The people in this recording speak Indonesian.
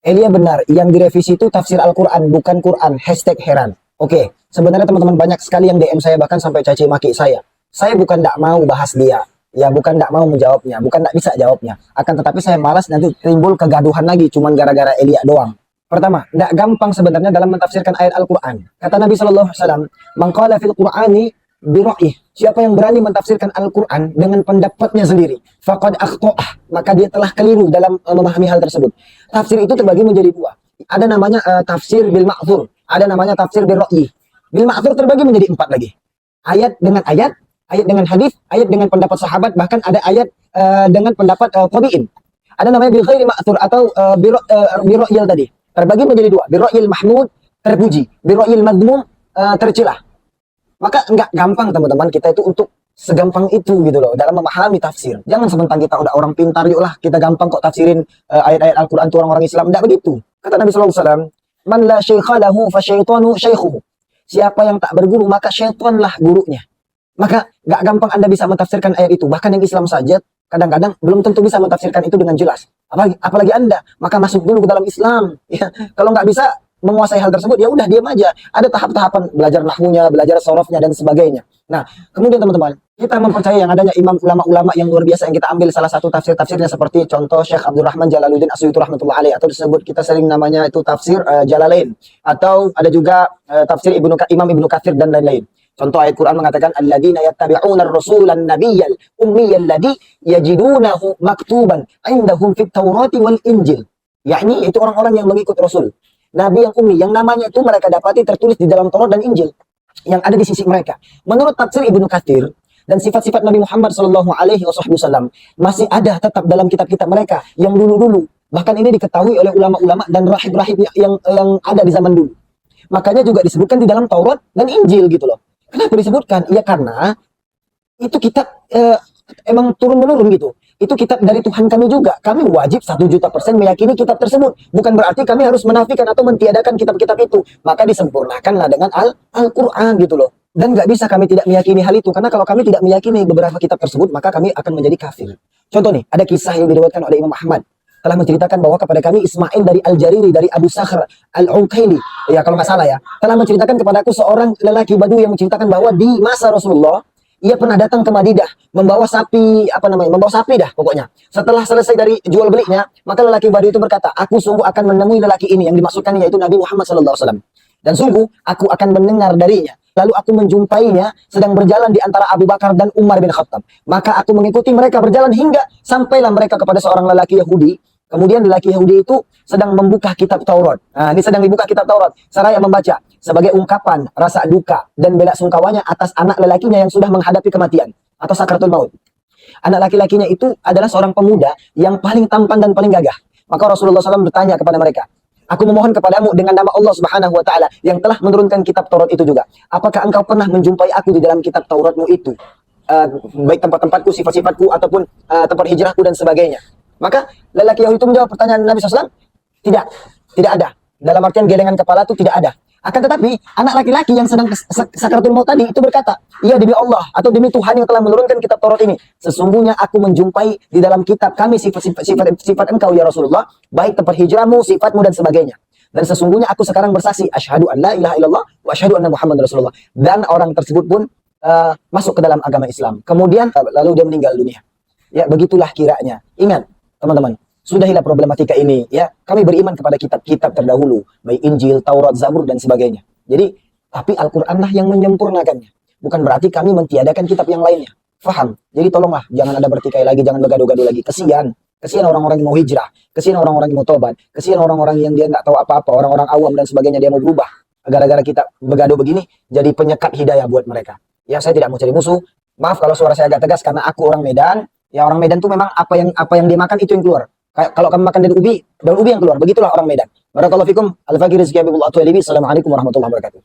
Elia benar, yang direvisi itu tafsir Al-Quran, bukan Quran. Hashtag heran. Oke, sebenarnya teman-teman banyak sekali yang DM saya, bahkan sampai caci maki saya. Saya bukan tidak mau bahas dia. Ya, bukan tidak mau menjawabnya. Bukan tidak bisa jawabnya. Akan tetapi saya malas nanti timbul kegaduhan lagi, cuman gara-gara Elia doang. Pertama, tidak gampang sebenarnya dalam mentafsirkan ayat Al-Quran. Kata Nabi SAW, "Man qala fil Qur'ani bira'ih." Siapa yang berani mentafsirkan Al-Quran dengan pendapatnya sendiri, faqad akhta'ah, maka dia telah keliru dalam memahami hal tersebut. Tafsir itu terbagi menjadi dua. Ada namanya tafsir bil ma'thur, ada namanya tafsir bil ra'yi. Bil ma'thur terbagi menjadi 4 lagi. Ayat dengan ayat, ayat dengan hadis, ayat dengan pendapat sahabat, bahkan ada ayat dengan pendapat tabi'in. Ada namanya bil ghairi ma'thur atau bil ra'yil tadi. Terbagi menjadi dua. Bil ra'yil mahmud, terpuji. Bil ra'yil madmum, tercela. Maka nggak gampang teman-teman kita itu untuk segampang itu gitu loh dalam memahami tafsir. Jangan sebentar kita udah orang pintar, yuk lah kita gampang kok tafsirin ayat-ayat Al-Quran itu orang-orang Islam. Nggak begitu. Kata Nabi SAW, "Man la syaikha lahu fa syaitanu syaikhuhu." Siapa yang tak berguru maka syaitanlah gurunya. Maka nggak gampang Anda bisa mentafsirkan ayat itu. Bahkan yang Islam saja kadang-kadang belum tentu bisa mentafsirkan itu dengan jelas. Apalagi Anda, maka masuk dulu ke dalam Islam. Ya, kalau nggak bisa menguasai hal tersebut, ya udah diam aja. Ada tahap-tahapan belajar nahwunya, belajar sorofnya dan sebagainya. Nah, kemudian teman-teman, kita mempercayai yang adanya imam ulama-ulama yang luar biasa yang kita ambil salah satu tafsir-tafsirnya seperti contoh Syekh Abdurrahman Jalaluddin As-Suyuti rahmatullah alaih, atau disebut kita sering namanya itu tafsir Jalalain, atau ada juga tafsir Imam Ibnu Katsir dan lain-lain. Contoh ayat Quran mengatakan alladzina yattabi'una ar-rasulan nabiyyal ummiyal ladzi yajidunahu maktuban indahum fit Taurati wal Injil. Yakni itu orang-orang yang mengikut Rasul. Nabi yang ummi, yang namanya itu mereka dapati tertulis di dalam Taurat dan Injil yang ada di sisi mereka. Menurut tafsir Ibnu Katsir dan sifat-sifat Nabi Muhammad Shallallahu Alaihi Wasallam masih ada tetap dalam kitab-kitab mereka yang dulu-dulu. Bahkan ini diketahui oleh ulama-ulama dan rahib-rahib yang ada di zaman dulu. Makanya juga disebutkan di dalam Taurat dan Injil gitu loh. Kenapa disebutkan? Ya karena itu kitab emang turun-menurun gitu. Itu kitab dari Tuhan kami juga. Kami wajib 1.000.000% meyakini kitab tersebut. Bukan berarti kami harus menafikan atau mentiadakan kitab-kitab itu. Maka disempurnakanlah dengan Al-Quran gitu loh. Dan nggak bisa kami tidak meyakini hal itu. Karena kalau kami tidak meyakini beberapa kitab tersebut, maka kami akan menjadi kafir. Contoh nih, ada kisah yang diriwayatkan oleh Imam Ahmad. Telah menceritakan bahwa kepada kami Ismail dari Al-Jariri, dari Abu Sakhr Al-Uqaili. Ya kalau nggak salah ya. Telah menceritakan kepadaku seorang lelaki Badu yang menceritakan bahwa di masa Rasulullah, ia pernah datang ke Madinah membawa sapi, membawa sapi dah pokoknya. Setelah selesai dari jual belinya, maka lelaki Badui itu berkata, "Aku sungguh akan menemui lelaki ini," yang dimaksudkan yaitu Nabi Muhammad SAW. "Dan sungguh aku akan mendengar darinya. Lalu aku menjumpainya sedang berjalan di antara Abu Bakar dan Umar bin Khattab. Maka aku mengikuti mereka berjalan hingga sampailah mereka kepada seorang lelaki Yahudi. Kemudian lelaki Yahudi itu sedang membuka kitab Taurat. Nah, ini sedang dibuka kitab Taurat. Seraya membaca sebagai ungkapan rasa duka dan bela sungkawanya atas anak lelakinya yang sudah menghadapi kematian atau sakaratul maut. Anak laki-lakinya itu adalah seorang pemuda yang paling tampan dan paling gagah. Maka Rasulullah SAW bertanya kepada mereka, "Aku memohon kepadamu dengan nama Allah Subhanahu wa Ta'ala yang telah menurunkan kitab Taurat itu juga. Apakah engkau pernah menjumpai aku di dalam kitab Tauratmu itu? Baik tempat-tempatku, sifat-sifatku, ataupun tempat hijrahku dan sebagainya." Maka lelaki Yahudi itu menjawab pertanyaan Nabi SAW, tidak ada. Dalam artian gelengan kepala itu tidak ada. Akan tetapi anak laki-laki yang sedang sakaratul maut tadi itu berkata, "Iya demi Allah atau demi Tuhan yang telah menurunkan kitab Taurat ini, sesungguhnya aku menjumpai di dalam kitab kami sifat engkau ya Rasulullah, baik tempat hijrahmu, sifatmu dan sebagainya. Dan sesungguhnya aku sekarang bersaksi asyhadu an la ilaha illallah wa asyhadu anna Muhammad Rasulullah." Dan orang tersebut pun masuk ke dalam agama Islam. Kemudian lalu dia meninggal dunia. Ya, begitulah kiranya. Ingat teman-teman, sudahilah problematika ini ya. Kami beriman kepada kitab-kitab terdahulu, baik Injil, Taurat, Zabur dan sebagainya. Jadi, tapi Al-Qur'anlah yang menyempurnakannya. Bukan berarti kami mentiadakan kitab yang lainnya. Faham? Jadi tolonglah jangan ada bertikai lagi, jangan bergaduh-gaduh lagi. Kesian orang-orang yang mau hijrah, kesian orang-orang yang mau tobat, kesian orang-orang yang dia nggak tahu apa-apa, orang-orang awam dan sebagainya dia mau berubah. Gara-gara kita bergaduh begini, jadi penyekat hidayah buat mereka. Ya, saya tidak mau cari musuh. Maaf kalau suara saya agak tegas karena aku orang Medan. Ya, orang Medan tuh memang apa yang dia makan itu yang keluar. Kayak kalau kamu makan daun ubi yang keluar. Begitulah orang Medan. Barakallahu fikum. Al-Fakir Rizki Habibullah Atualibi. Assalamualaikum warahmatullahi wabarakatuh.